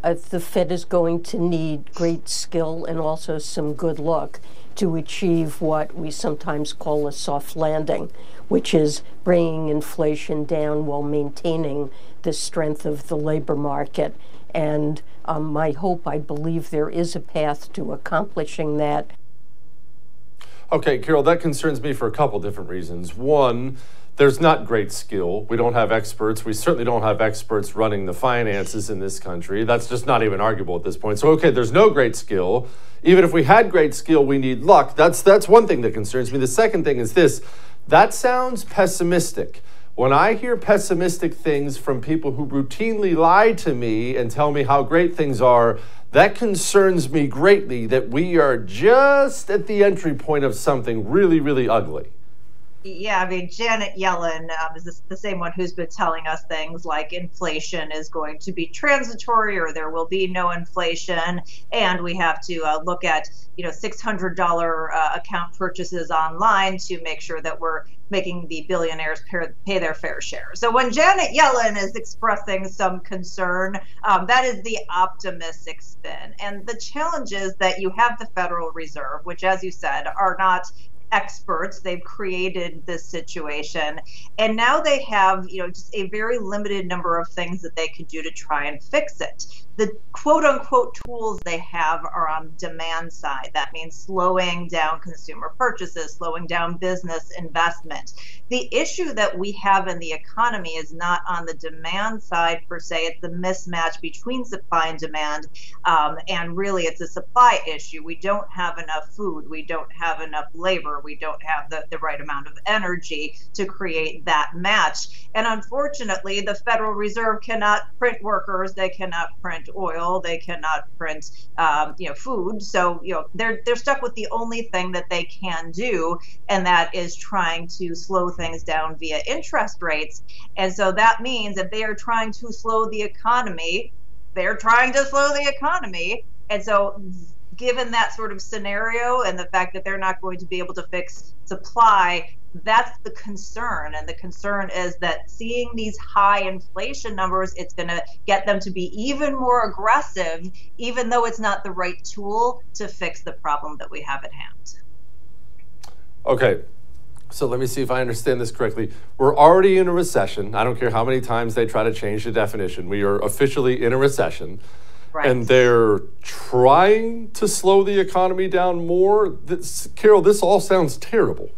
the Fed is going to need great skill and also some good luck to achieve what we sometimes call a soft landing, which is bringing inflation down while maintaining the strength of the labor market. And my hope, I believe there is a path to accomplishing that. Okay, Carol, that concerns me for a couple different reasons. One, there's not great skill. We don't have experts. We certainly don't have experts running the finances in this country. That's just not even arguable at this point. So, okay, there's no great skill. Even if we had great skill, we need luck. That's one thing that concerns me. The second thing is this. That sounds pessimistic. When I hear pessimistic things from people who routinely lie to me and tell me how great things are, that concerns me greatly, that we are just at the entry point of something really, really ugly. Yeah, I mean, Janet Yellen is the same one who's been telling us things like inflation is going to be transitory or there will be no inflation. And we have to look at, $600 account purchases online to make sure that we're making the billionaires pay their fair share. So when Janet Yellen is expressing some concern, that is the optimistic spin. And the challenge is that you have the Federal Reserve, which, as you said, are not experts. They've created this situation, and now they have just a very limited number of things that they could do to try and fix it. The quote unquote tools they have are on the demand side. That means slowing down consumer purchases, slowing down business investment. The issue that we have in the economy is not on the demand side per se. It's the mismatch between supply and demand, and really it's a supply issue. We don't have enough food. We don't have enough labor. We don't have the right amount of energy to create that match. And unfortunately, the Federal Reserve cannot print workers. They cannot print oil. They cannot print, food. So, they're stuck with the only thing that they can do, and that is trying to slow things down via interest rates. And so that means that they are trying to slow the economy. They're trying to slow the economy. And so given that sort of scenario and the fact that they're not going to be able to fix supply, that's the concern. And the concern is that seeing these high inflation numbers, it's going to get them to be even more aggressive, even though it's not the right tool to fix the problem that we have at hand. Okay. So let me see if I understand this correctly. We're already in a recession. I don't care how many times they try to change the definition. We are officially in a recession. Right. And they're trying to slow the economy down more. Carol, this all sounds terrible.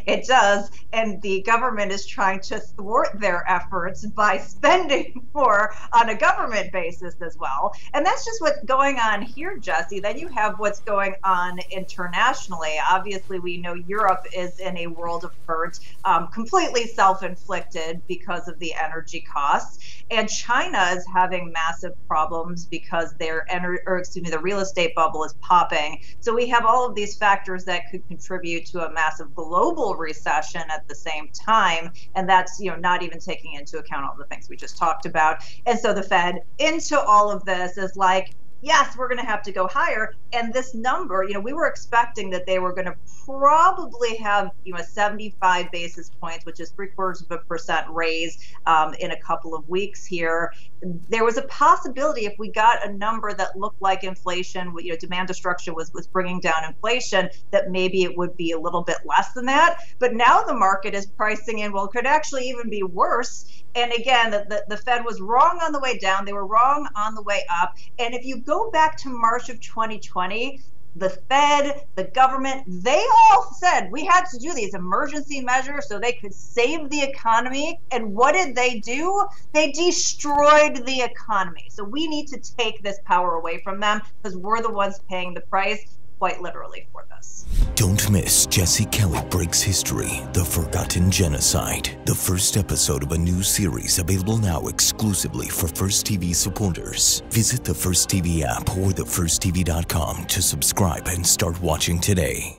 It does, and the government is trying to thwart their efforts by spending more on a government basis as well. And that's just what's going on here, Jesse. Then you have what's going on internationally. Obviously, we know Europe is in a world of hurt, completely self-inflicted because of the energy costs. And China is having massive problems because the real estate bubble is popping. So we have all of these factors that could contribute to a massive global recession at the same time, and that's not even taking into account all the things we just talked about. And so the Fed into all of this is like, yes, we're going to have to go higher. And this number, we were expecting that they were going to probably have, 75 basis points, which is 0.75% raise in a couple of weeks here. There was a possibility if we got a number that looked like inflation, demand destruction was bringing down inflation, that maybe it would be a little bit less than that. But now the market is pricing in, well, it could actually even be worse. And again, the Fed was wrong on the way down. They were wrong on the way up. And if you go back to March of 2020, the Fed, the government, they all said we had to do these emergency measures so they could save the economy. And what did they do? They destroyed the economy. So we need to take this power away from them because we're the ones paying the price, quite literally, for this. Don't miss Jesse Kelly Breaks History, The Forgotten Genocide, the first episode of a new series available now exclusively for First TV supporters. Visit the First TV app or thefirsttv.com to subscribe and start watching today.